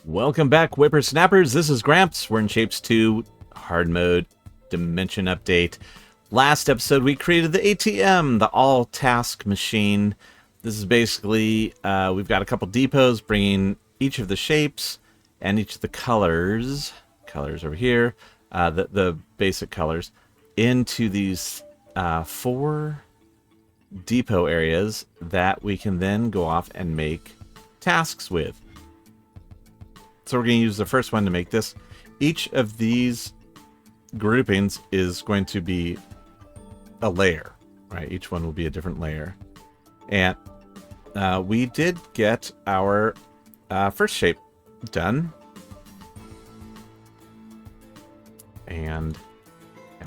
Welcome back, whippersnappers. This is Gramps. We're in Shapes 2 hard mode dimension update. Last episode, we created the ATM, the all task machine. This is basically, we've got a couple depots bringing each of the shapes and each of the colors over here, the basic colors, into these 4 depot areas that we can then go off and make tasks with. So we're going to use the first one to make this. Each of these groupings is going to be a layer, right? Each one will be a different layer. And we did get our first shape done. And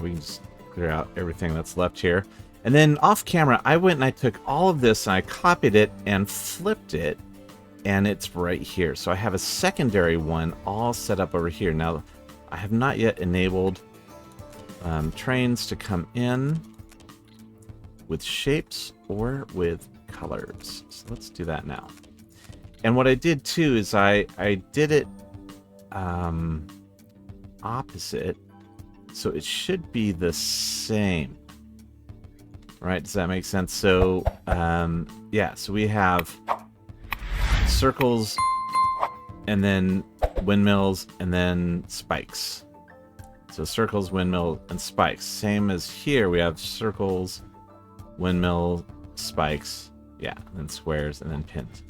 we can just clear out everything that's left here. And then off camera, I went and I took all of this and I copied it and flipped it. And it's right here. So I have a secondary one all set up over here. Now, I have not yet enabled trains to come in with shapes or with colors. So let's do that now. And what I did too is I did it opposite. So it should be the same. Right? Does that make sense? So, yeah, so we have circles, and then windmills, and then spikes. So circles, windmill, and spikes. Same as here, we have circles, windmill, spikes, yeah, and then squares, and then pins.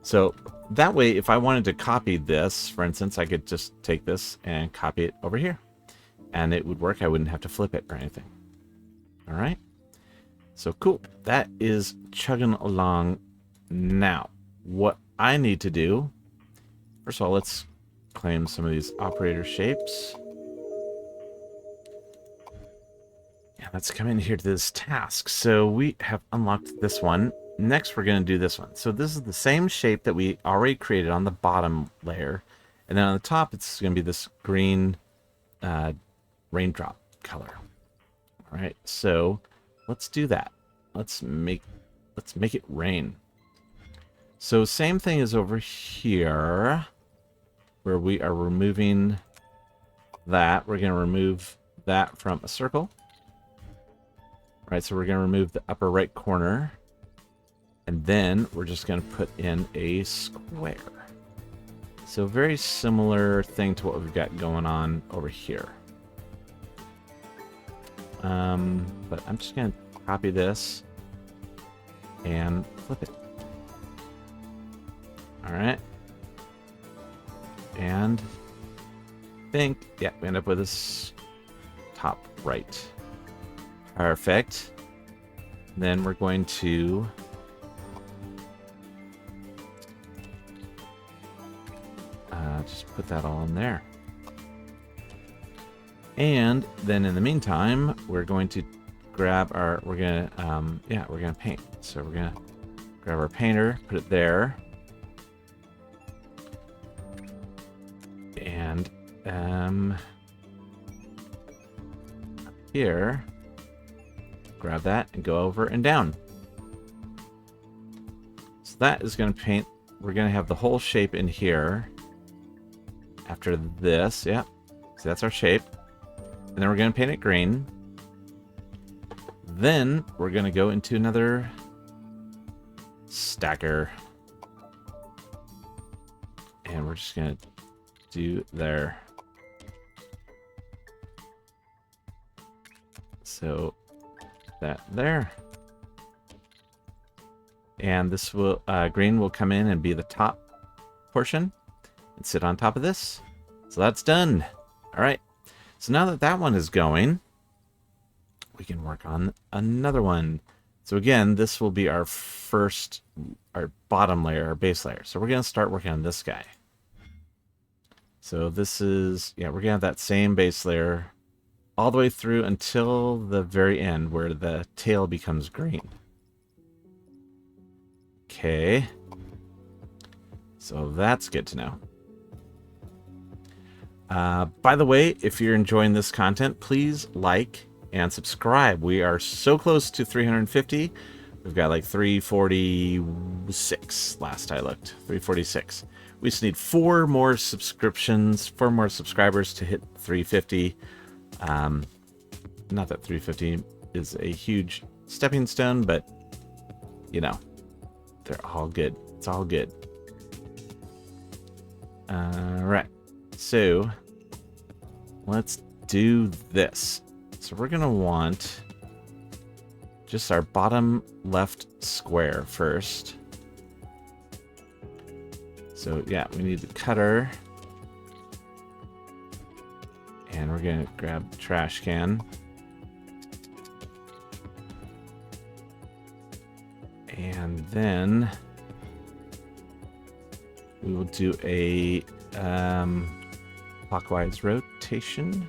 So that way, if I wanted to copy this, for instance, I could just take this and copy it over here. And it would work. I wouldn't have to flip it or anything. All right? So cool. That is chugging along now. What I need to do, first of all, let's claim some of these operator shapes. Yeah, let's come in here to this task. So we have unlocked this one. Next, we're going to do this one. So this is the same shape that we already created on the bottom layer. And then on the top, it's going to be this green raindrop color. All right, so let's do that. Let's make it rain. So same thing as over here, where we are removing that. We're going to remove that from a circle. All right, so we're going to remove the upper right corner. And then we're just going to put in a square. So very similar thing to what we've got going on over here. But I'm just going to copy this and flip it. All right. And I think, yeah, we end up with this top right. Perfect. Then we're going to just put that all in there. And then in the meantime, we're going to grab our, we're going to paint. So we're going to grab our painter, put it there. And here, grab that and go over and down. So that is going to paint. We're going to have the whole shape in here. After this, yeah. So that's our shape. And then we're going to paint it green. Then we're going to go into another stacker. And we're just going to do there. So that there. And this will green will come in and be the top portion and sit on top of this. So that's done. All right. So now that that one is going, we can work on another one. So again, this will be our first, our bottom layer, our base layer. So we're going to start working on this guy. So this is, yeah, we're going to have that same base layer all the way through until the very end where the tail becomes green. Okay. So that's good to know. By the way, if you're enjoying this content, please like and subscribe. We are so close to 350. We've got like 346 last I looked. 346. We just need 4 more subscriptions, 4 more subscribers to hit 350. Not that 350 is a huge stepping stone, but, you know, they're all good. It's all good. Alright, so let's do this. So we're going to want just our bottom left square first. So yeah, we need the cutter. And we're going to grab the trash can. And then we will do a clockwise rotation.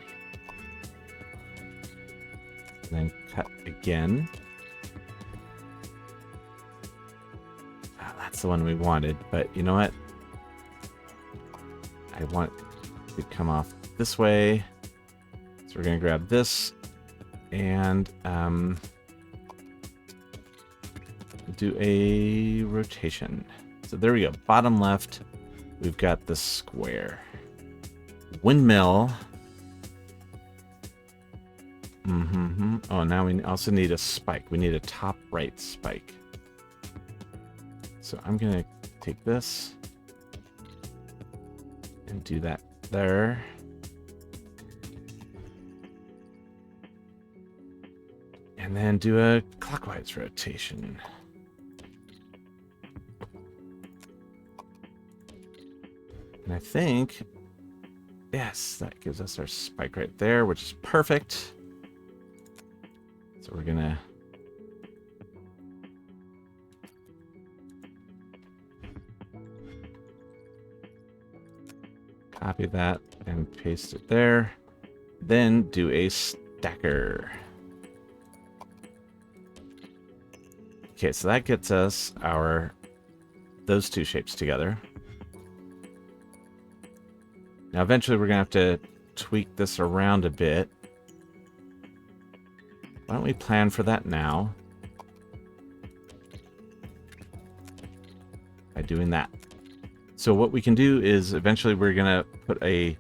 And then cut again. Oh, that's the one we wanted, but you know what? I want it to come off this way. So we're going to grab this and do a rotation. So there we go. Bottom left, we've got the square. Windmill. Oh, now we also need a spike. We need a top right spike. So I'm going to take this and do that there. And then do a clockwise rotation. And I think, yes, that gives us our spike right there, which is perfect. So we're gonna copy that and paste it there. Then do a stacker. Okay, so that gets us those 2 shapes together. Now eventually we're going to have to tweak this around a bit. Why don't we plan for that now? By doing that. So what we can do is eventually we're going to put a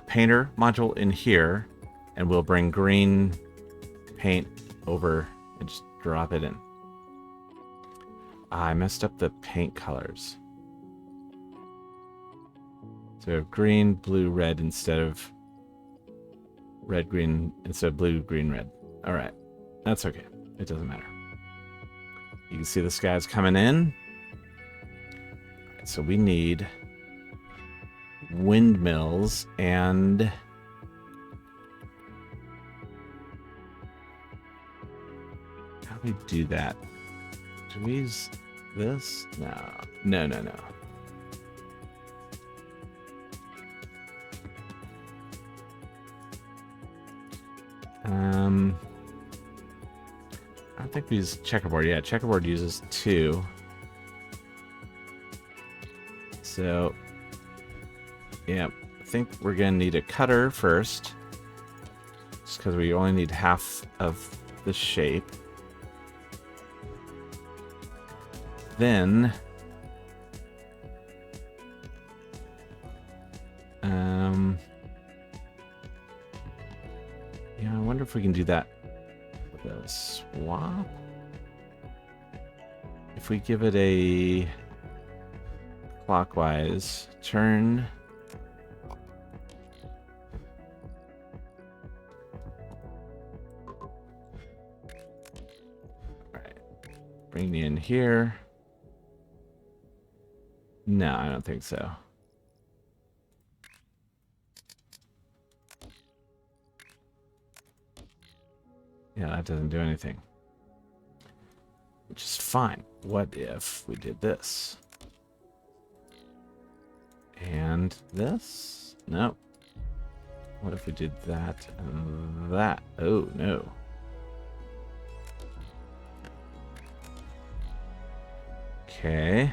painter module in here, and we'll bring green paint over and just drop it in. I messed up the paint colors. So we have green, blue, red instead of red, green, instead of blue, green, red. All right. That's okay. It doesn't matter. You can see the sky's coming in. So we need windmills and how do we do that? Do we use this? No. I don't think we use checkerboard. Yeah, checkerboard uses 2. So, yeah, I think we're going to need a cutter first. Just because we only need half of the shape. Then, yeah, I wonder if we can do that with a swap. If we give it a clockwise turn. Alright. Bring me in here. No, I don't think so. Yeah, that doesn't do anything. Which is fine. What if we did this? And this? No. What if we did that and that? Oh, no. Okay.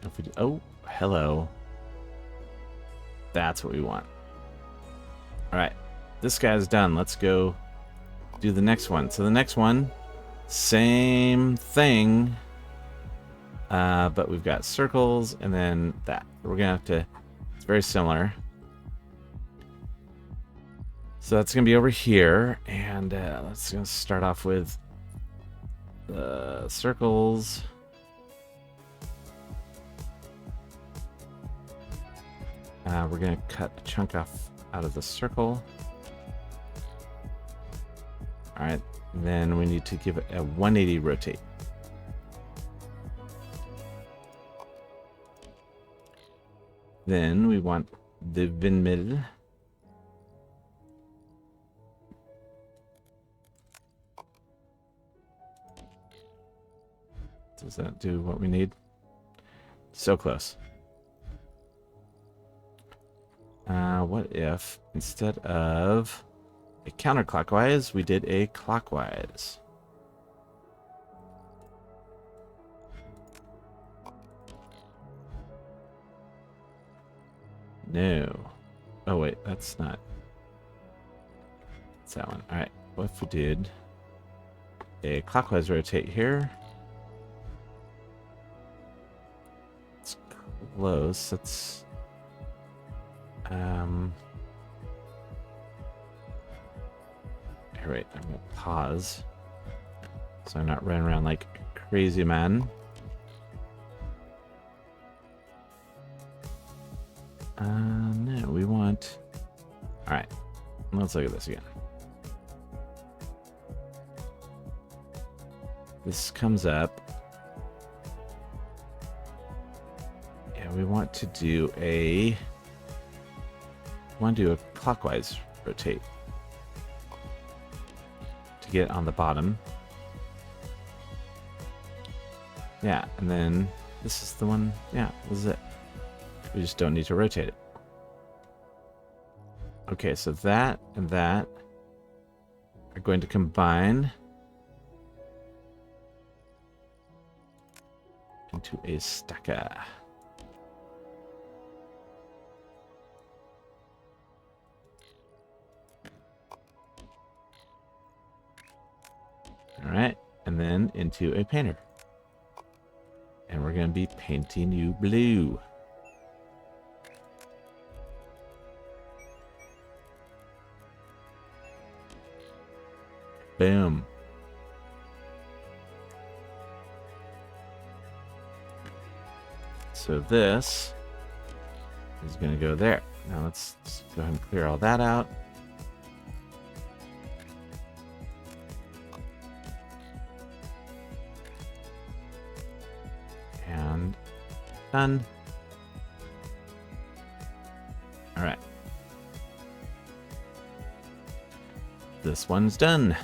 If we do, oh, hello. That's what we want. All right. This guy's done. Let's go do the next one. So the next one, same thing, but we've got circles and then that. We're gonna have to, it's very similar. So that's gonna be over here, and let's gonna start off with the circles. We're gonna cut a chunk off out of the circle. All right, then we need to give it a 180 rotate. Then we want the windmill. Does that do what we need? So close. What if instead of a counterclockwise, we did a clockwise? No. Oh wait, that's not. It's that one. All right. What if we did a clockwise rotate here? It's close. It's here, wait, I'm gonna pause so I'm not running around like a crazy man. No, we want. All right, let's look at this again. This comes up. Yeah, we want to do a. Want to do a clockwise rotate to get on the bottom. Yeah, and then this is the one. Yeah, this is it. We just don't need to rotate it. Okay, so that and that are going to combine into a stacker. All right, and then into a painter. And we're going to be painting you blue. Boom. So this is going to go there. Now let's go ahead and clear all that out. And done. All right. This one's done.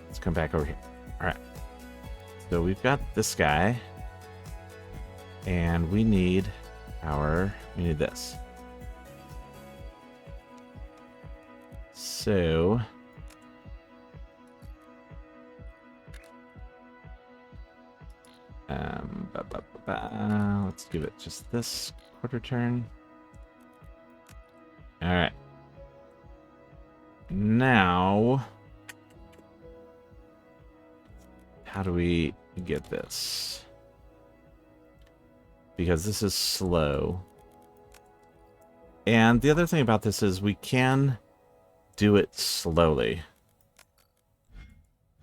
Let's come back over here. All right. So we've got this guy. And we need this. So let's give it just this quarter turn. All right. Now, how do we get this? Because this is slow. And the other thing about this is we can do it slowly.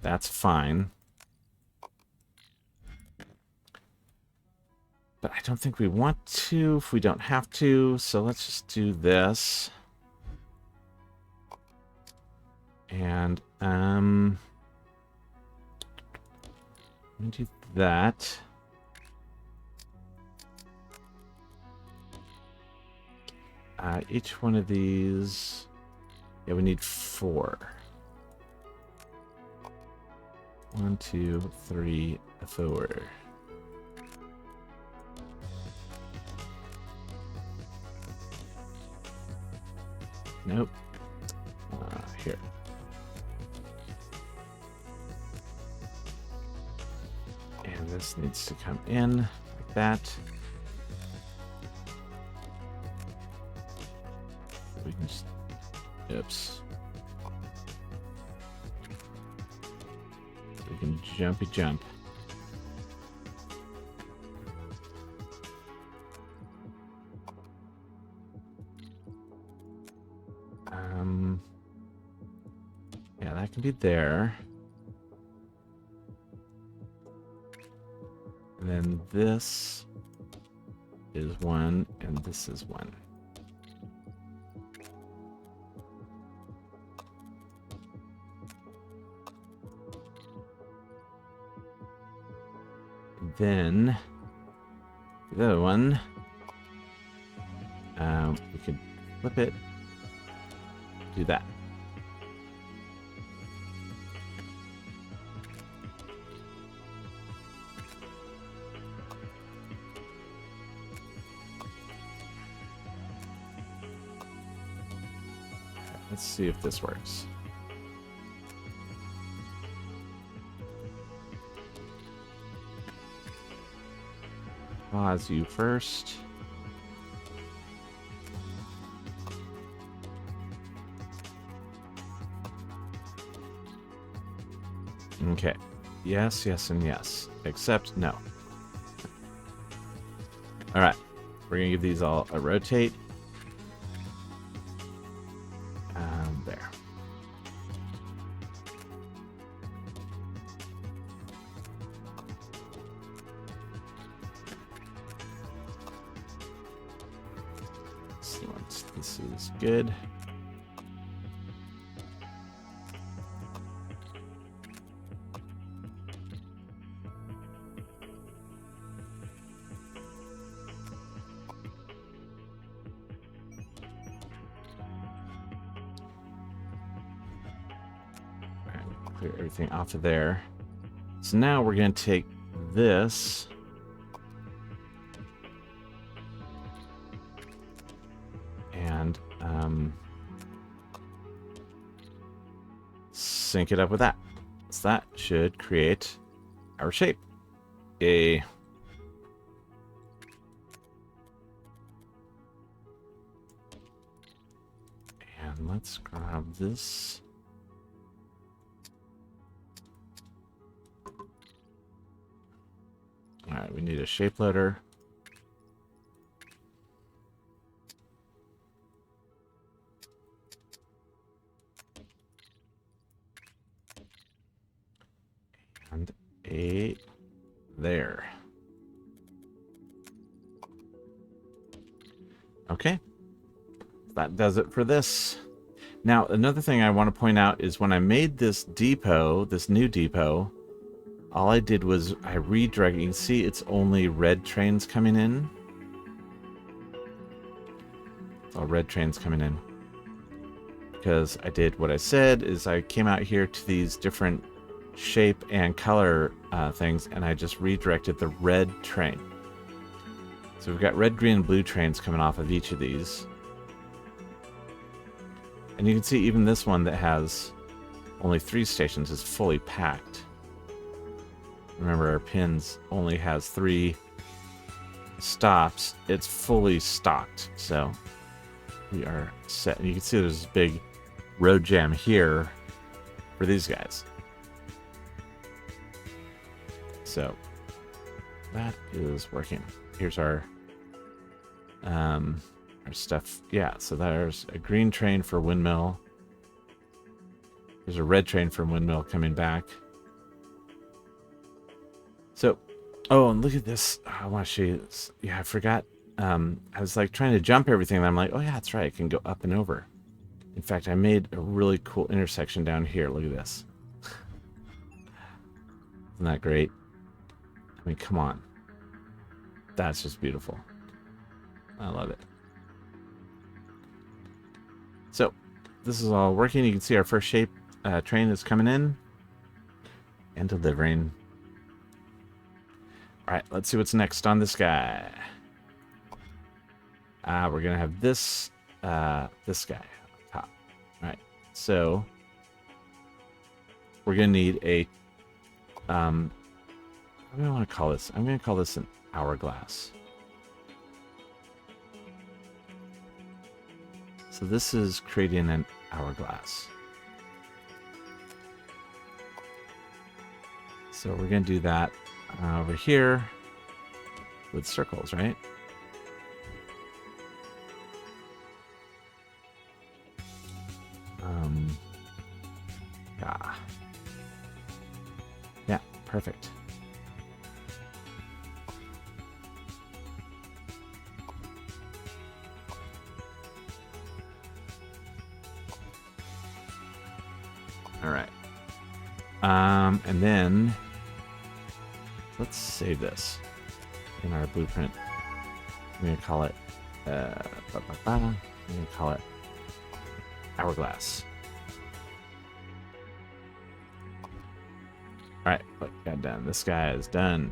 That's fine. But I don't think we want to if we don't have to. So let's just do this. And let me do that. Each one of these, yeah, we need 4. 1, 2, 3, 4. Nope. Here. And this needs to come in like that. We can just, oops. We can jumpy jump. Yeah, that can be there. And then this is one, and this is one. Then the other one, we could flip it, do that. Let's see if this works. Pause you first. Okay. Yes, yes, and yes. Except no. Alright. We're going to give these all a rotate. There. Excellent. This is good. Clear everything off of there. So now we're going to take this and sync it up with that. So that should create our shape. And let's grab this. Alright, we need a shape loader. And a there. Okay. That does it for this. Now, another thing I want to point out is when I made this depot, this new depot, all I did was I redirected. You can see it's only red trains coming in. It's all red trains coming in. Because I did what I said is I came out here to these different shape and color things, and I just redirected the red train. So we've got red, green, and blue trains coming off of each of these. And you can see even this one that has only 3 stations is fully packed. Remember, our pins only has 3 stops. It's fully stocked, so we are set. And you can see there's this big road jam here for these guys. So that is working. Here's our stuff. Yeah, so there's a green train for windmill. There's a red train from windmill coming back. So, oh, and look at this. I want to show you this. Yeah, I forgot. I was like trying to jump everything, and I'm like, oh yeah, that's right. I can go up and over. In fact, I made a really cool intersection down here. Look at this. Isn't that great? I mean, come on. That's just beautiful. I love it. So, this is all working. You can see our first shape train is coming in and delivering. All right, let's see what's next on this guy. We're gonna have this this guy up top. All right, so we're gonna need a what do I want to call this? I'm gonna call this an hourglass. So this is creating an hourglass. So we're going to do that over here with circles, right? Yeah. Yeah, perfect. All right. And then let's save this in our blueprint. I'm going to call it, I'm going to call it hourglass. All right, what got done? This guy is done.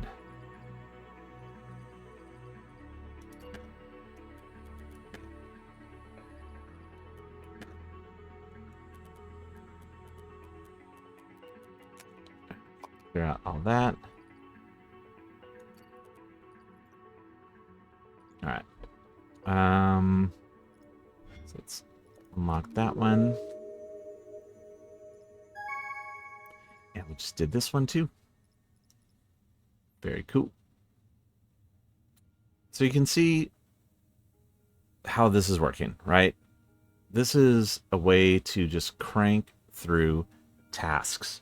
Figure out all that. All right. So let's unlock that one. And we just did this one too. Very cool. So you can see how this is working, right? This is a way to just crank through tasks.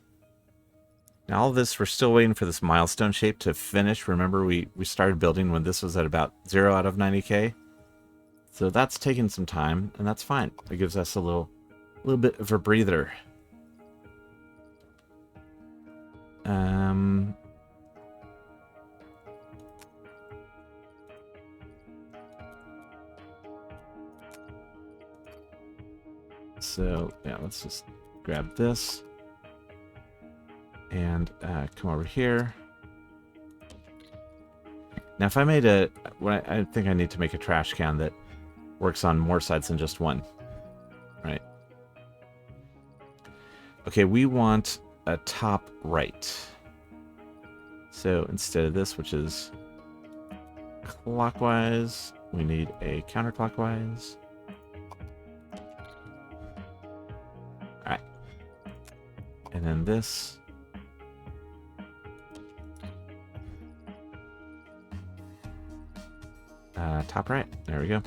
Now all of this, we're still waiting for this milestone shape to finish. Remember, we started building when this was at about 0 out of 90K. So that's taking some time, and that's fine. It gives us a little bit of a breather. So yeah, let's just grab this and come over here. Now, if I made I think I need to make a trash can that works on more sides than just one, right? Okay, we want a top right. So instead of this, which is clockwise, we need a counterclockwise. All right. And then this. Top right. There we go.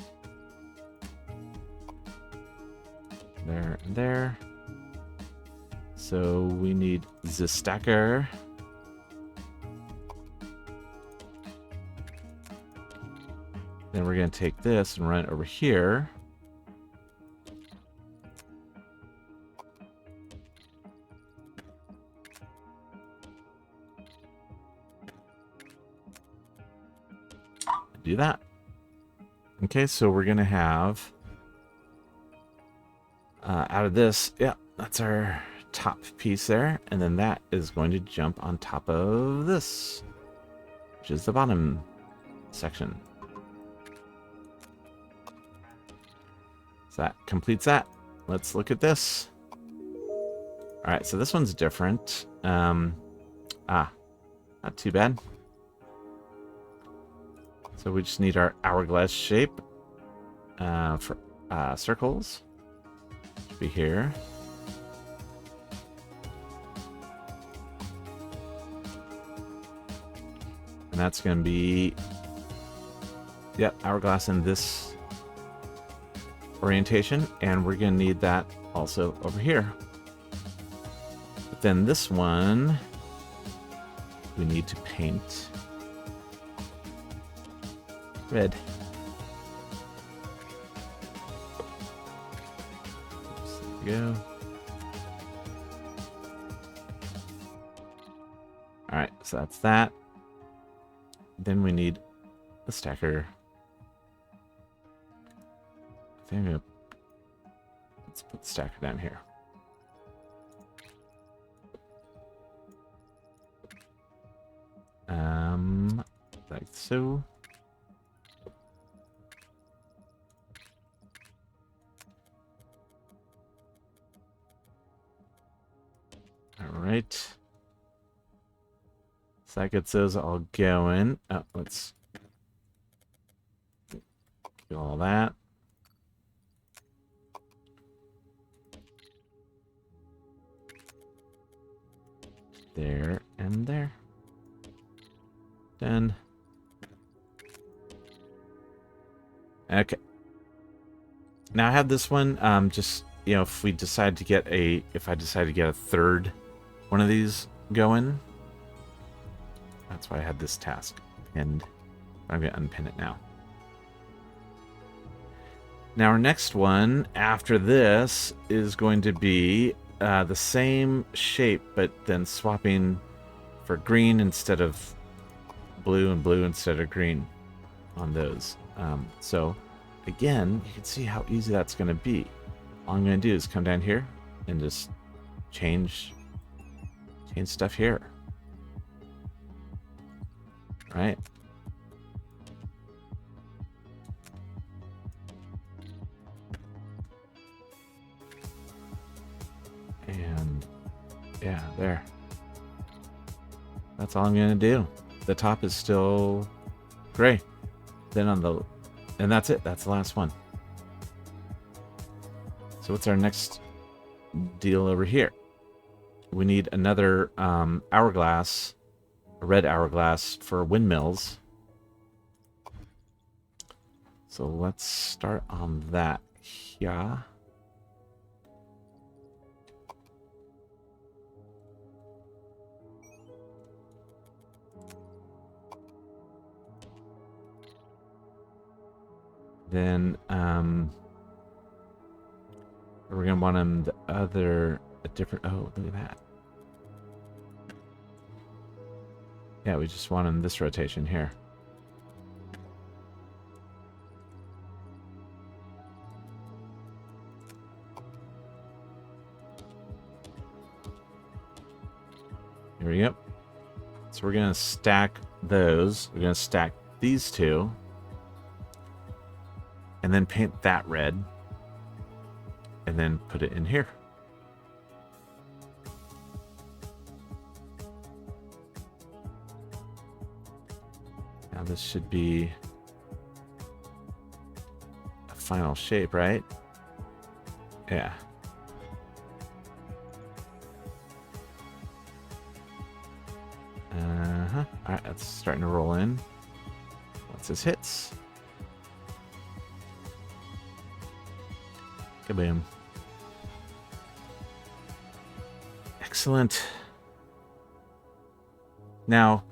There and there. So we need the stacker. Then we're going to take this and run it over here. Do that. Okay, so we're going to have out of this, yeah, that's our top piece there. And then that is going to jump on top of this, which is the bottom section. So that completes that. Let's look at this. All right, so this one's different. Not too bad. So we just need our hourglass shape for circles. Should be here. And that's going to be, yep, hourglass in this orientation. And we're going to need that also over here. But then this one, we need to paint red. Oops, there we go. All right, so that's that. Then we need a stacker. I think let's put the stacker down here. Like so. All right. So that gets those all going. Oh, let's do all that. There and there. Done. Okay. Now I have this one, just, you know, if I decide to get a third one of these going, that's why I had this task pinned. I'm going to unpin it now. Now our next one after this is going to be the same shape, but then swapping for green instead of blue and blue instead of green on those. So again, you can see how easy that's going to be. All I'm going to do is come down here and just change stuff here. Right? And yeah, there. That's all I'm going to do. The top is still gray. Then and that's it. That's the last one. So what's our next deal over here? We need another hourglass, a red hourglass for windmills. So let's start on that here. Then we're gonna want them a different. Oh, look at that. Yeah, we just want them this rotation here. Here we go. So we're gonna stack those. We're gonna stack these two. And then paint that red. And then put it in here. Now this should be a final shape, right? Yeah. Alright, that's starting to roll in. Once this hits. Kaboom. Excellent. Now,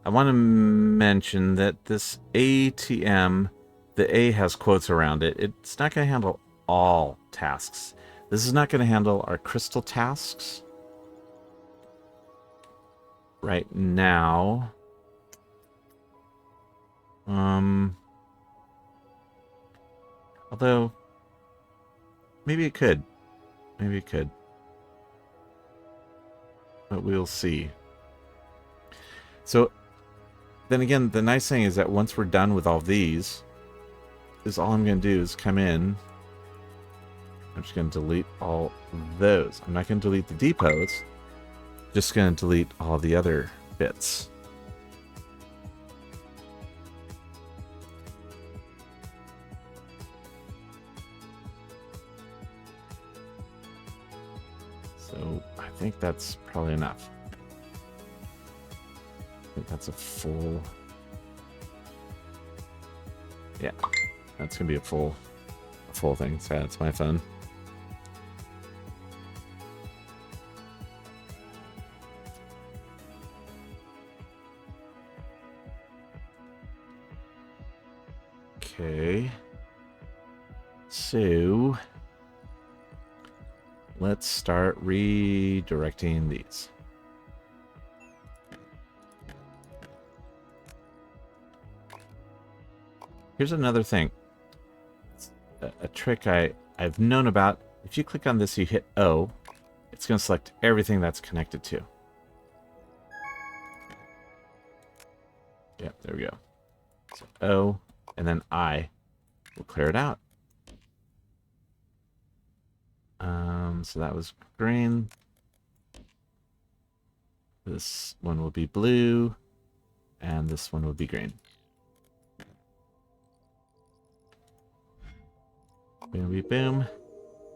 I want to mention that this ATM, the A has quotes around it. It's not going to handle all tasks. This is not going to handle our crystal tasks right now. Although, maybe it could. Maybe it could. But we'll see. So, then again, the nice thing is that once we're done with all these, all I'm going to do is come in. I'm just going to delete all those. I'm not going to delete the depots. Just going to delete all the other bits. So I think that's probably enough. I think that's a full... Yeah, that's going to be a full thing. So that's my fun. Okay. So let's start redirecting these. Here's another thing. A trick I've known about. If you click on this, you hit O, it's going to select everything that's connected to. Yep, there we go. So O, and then I will clear it out. So that was green. This one will be blue, and this one will be green. Boom, boom, boom.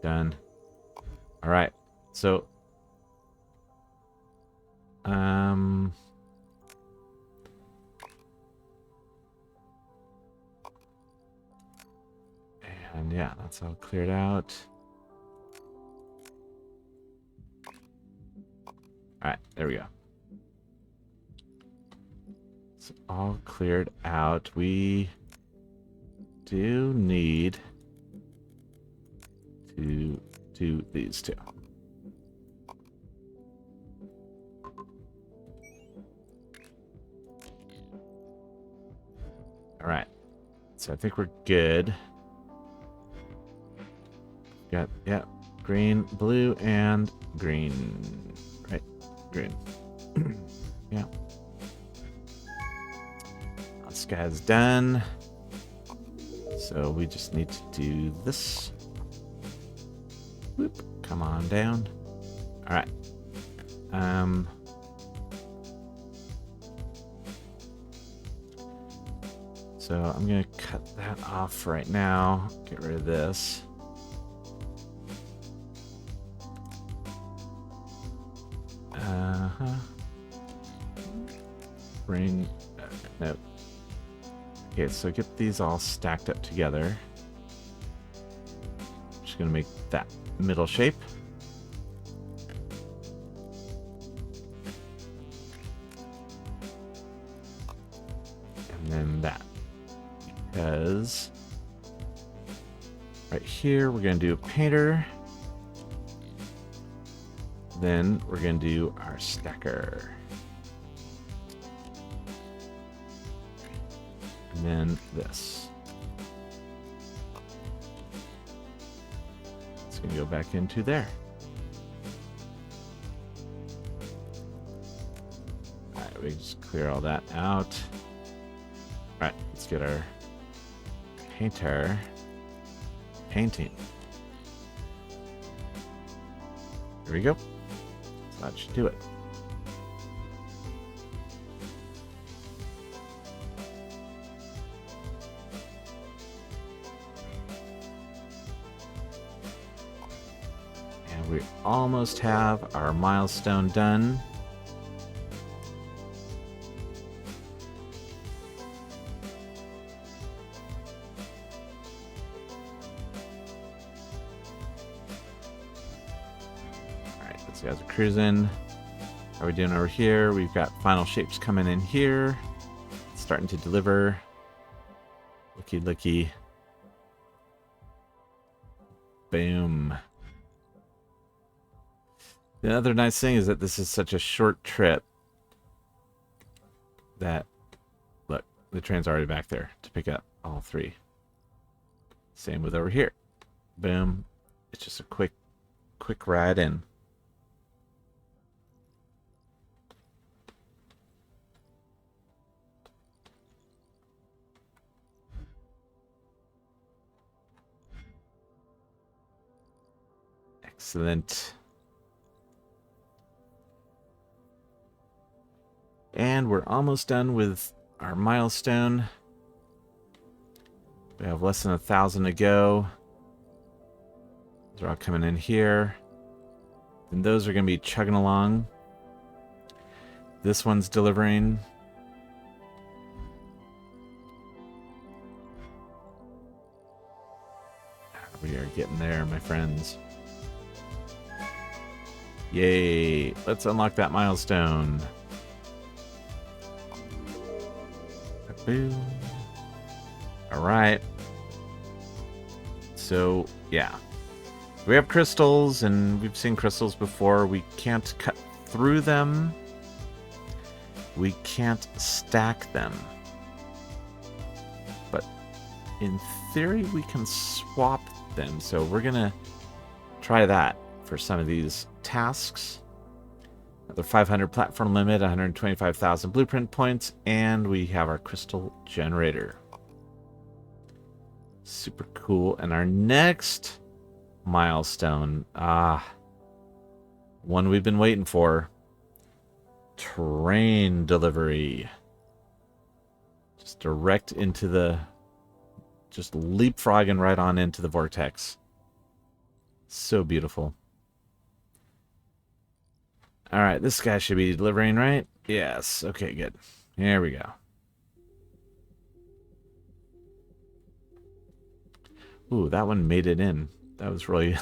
Done. All right. So And yeah, that's all cleared out. Alright, there we go. It's all cleared out. We do need to do these two. Alright. So I think we're good. Got, yeah, green, blue, and green. Right, green. Yeah. This guy's done. So we just need to do this. Whoop, come on down. Alright. So I'm gonna cut that off right now. Get rid of this. Bring, no. Okay, so get these all stacked up together. Just gonna make that middle shape. And then that. Because right here we're gonna do a painter. Then we're gonna do our stacker. And then this. It's going to go back into there. Alright, we just clear all that out. Alright, let's get our painter painting. There we go. So that should do it. We almost have our milestone done. Alright, these guys are cruising. How are we doing over here? We've got final shapes coming in here. Starting to deliver. Looky, looky. Boom. The other nice thing is that this is such a short trip that, look, the train's already back there to pick up all three. Same with over here. Boom. It's just a quick ride in. Excellent. And we're almost done with our milestone. We have less than 1,000 to go. They're all coming in here. And those are going to be chugging along. This one's delivering. We are getting there, my friends. Yay! Let's unlock that milestone. Boom. All right. So, yeah. We have crystals, and we've seen crystals before. We can't cut through them. We can't stack them. But in theory, we can swap them. So we're going to try that for some of these tasks. Another 500 platform limit, 125,000 blueprint points, and we have our crystal generator. Super cool. And our next milestone, one we've been waiting for, train delivery. Just direct into the, just leapfrogging right on into the vortex. So beautiful. All right, this guy should be delivering, right? Yes. Okay, good. Here we go. Ooh, that one made it in. That was really...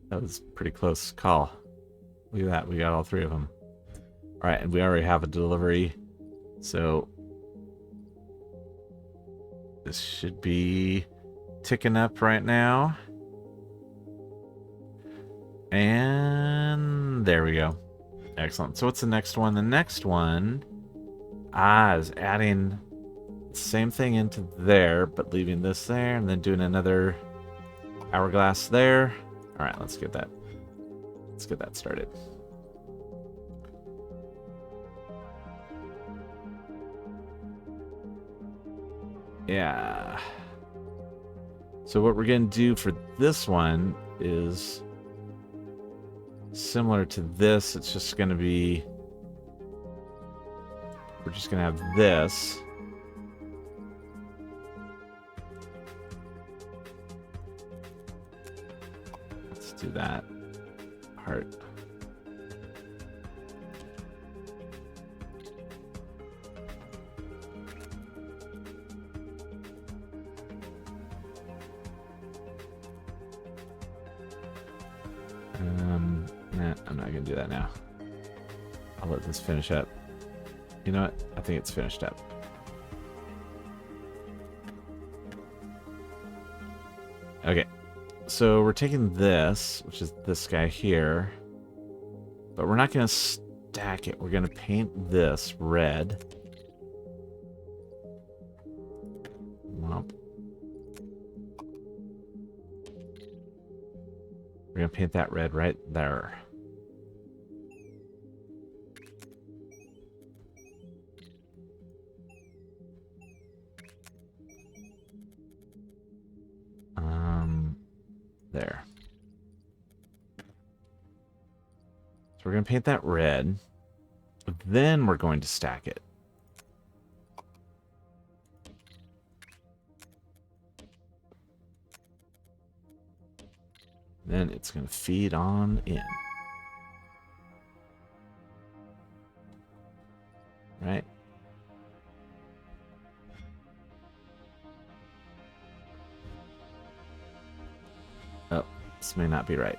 that was pretty close call. Look at that. We got all three of them. All right, and we already have a delivery. So this should be ticking up right now. And there we go. Excellent. So what's the next one? The next one is adding the same thing into there, but leaving this there and then doing another hourglass there. All right, let's get that started. Yeah. So what we're going to do for this one is similar to this. It's just going to be... we're just going to have this. Let's do that. Heart. Nah, I'm not gonna do that now. I'll let this finish up. You know what? I think it's finished up. Okay, so we're taking this, which is this guy here, but we're not gonna stack it. We're gonna paint this red. Womp. We're gonna paint that red right there. There. So we're gonna paint that red. Then we're going to stack it. Then it's going to feed on in. Right? Oh, this may not be right.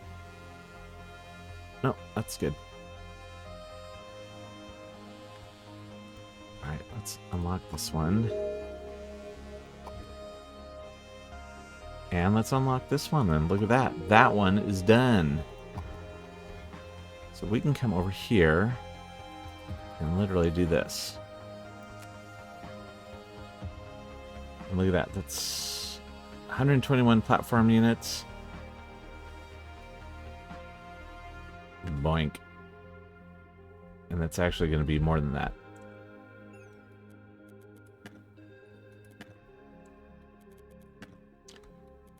No, that's good. Alright, let's unlock this one. And let's unlock this one then. Look at that. That one is done. So we can come over here and literally do this. And look at that. That's 121 platform units. Boink. And that's actually going to be more than that.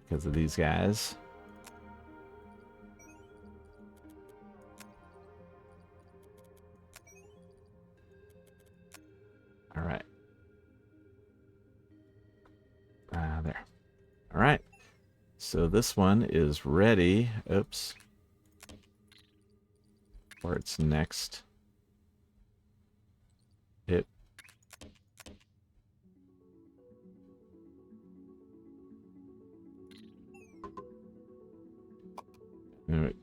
Because of these guys. All right. There. All right. So this one is ready. Oops. For its next.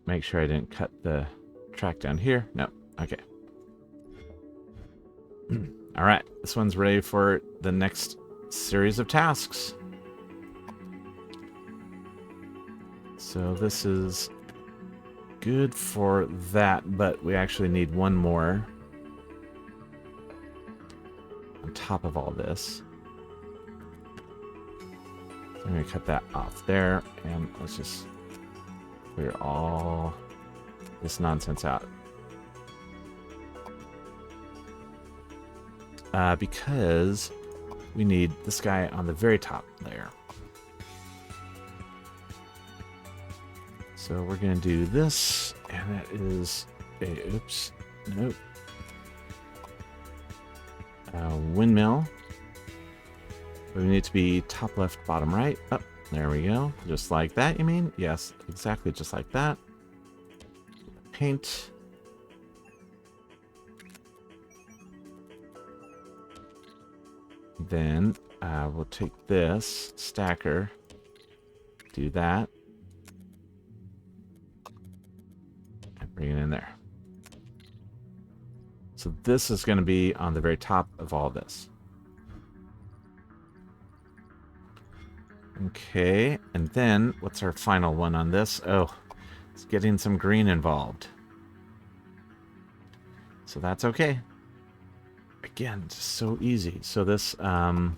Make sure I didn't cut the track down here. No. Okay. All right. This one's ready for the next series of tasks. So this is good for that, but we actually need one more on top of all this. So I'm going to cut that off there, and let's just clear all this nonsense out. Because we need this guy on the very top layer. So we're going to do this, and that is a, oops, nope, windmill. We need to be top left, bottom right. Oh, there we go. Just like that, you mean? Yes, exactly just like that. Paint. Then we'll take this stacker, do that, and bring it in there. So this is going to be on the very top of all this. Okay, and then what's our final one on this? Oh, it's getting some green involved. So that's okay. Again, just so easy. So this, on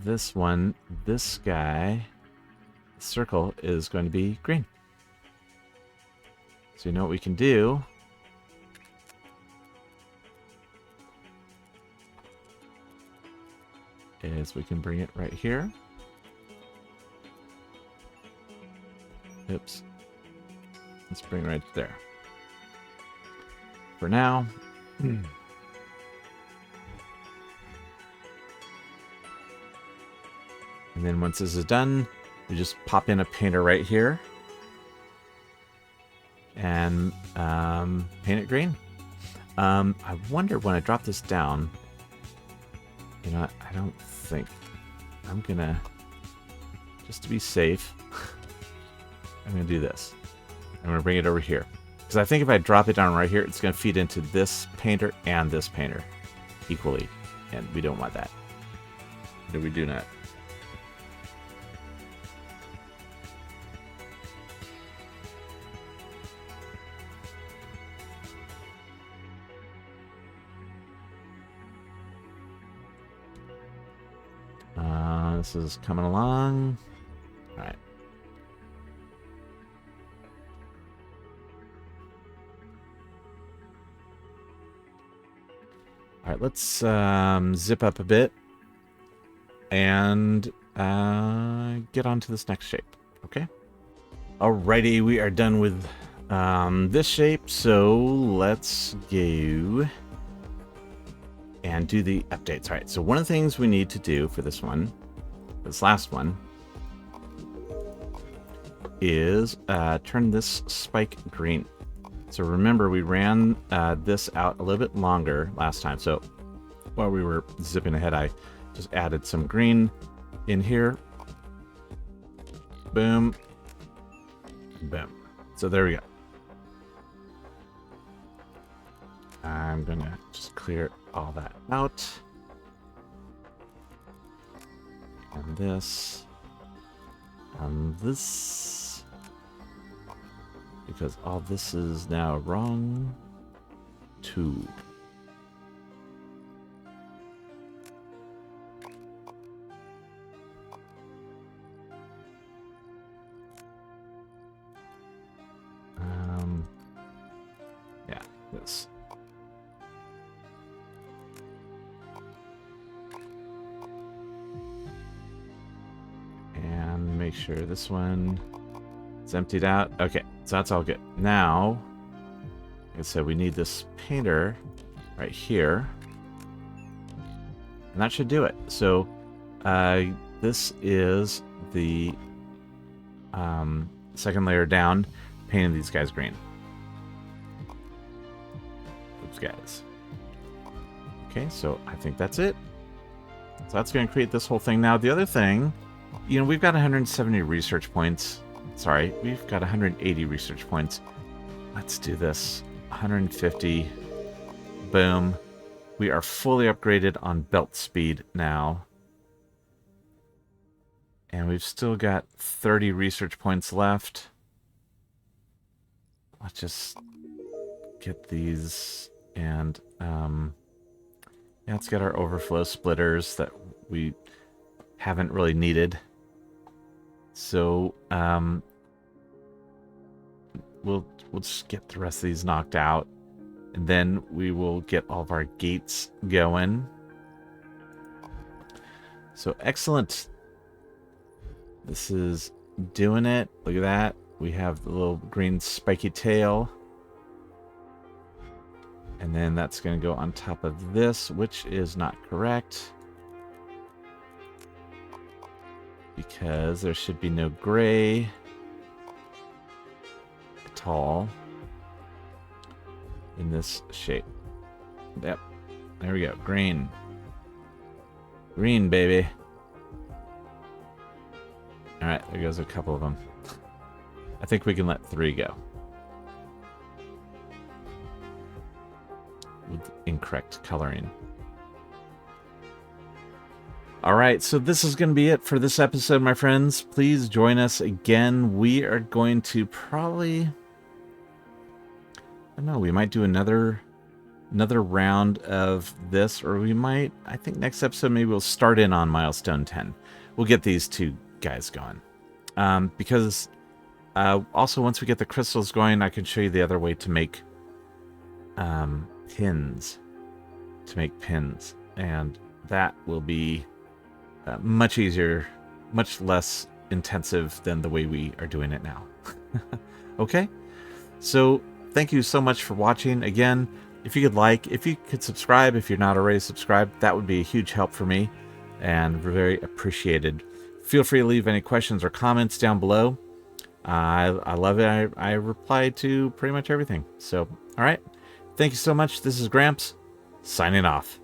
this one, this guy, circle is going to be green. So you know what we can do? Is we can bring it right here. Oops. Let's bring it right there. For now. And then once this is done, we just pop in a painter right here. And paint it green. I wonder when I drop this down, you know, I don't think I'm gonna, just to be safe, I'm gonna do this. I'm gonna bring it over here. Because I think if I drop it down right here, it's gonna feed into this painter and this painter equally. And we don't want that. No, we do not. This is coming along. All right. All right, let's zip up a bit and get on to this next shape, okay? Alrighty, we are done with this shape, so let's go and do the updates. All right, so one of the things we need to do for this one, this last one, is turn this spike green. So remember, we ran this out a little bit longer last time. So while we were zipping ahead, I just added some green in here. Boom. Boom. So there we go. I'm going to just clear all that out. And this. And this. Because all this is now wrong too. Yeah, this. And make sure this one is emptied out. Okay, so that's all good. Now, like I said, we need this painter right here. And that should do it. So this is the second layer down, painting these guys green. Those guys. Okay, so I think that's it. So that's going to create this whole thing. Now, the other thing, you know, we've got 170 research points. Sorry, we've got 180 research points. Let's do this. 150. Boom. We are fully upgraded on belt speed now. And we've still got 30 research points left. Let's just get these and yeah, let's get our overflow splitters that we haven't really needed. So we'll just get the rest of these knocked out, and then we will get all of our gates going. So excellent. This is doing it. Look at that. We have the little green spiky tail. And then that's going to go on top of this, which is not correct. Because there should be no gray at all in this shape. Yep. There we go. Green. Green, baby. Alright, there goes a couple of them. I think we can let 3 go. With incorrect coloring. Alright, so this is going to be it for this episode, my friends. Please join us again. We are going to probably... I don't know, we might do another round of this, or we might... I think next episode maybe we'll start in on milestone 10. We'll get these 2 guys going. Because also once we get the crystals going, I can show you the other way to make pins. And that will be much easier, much less intensive than the way we are doing it now. Okay? So thank you so much for watching. Again, if you could subscribe, if you're not already subscribed, that would be a huge help for me and very appreciated. Feel free to leave any questions or comments down below. I love it. I reply to pretty much everything. So, all right. Thank you so much. This is Gramps, signing off.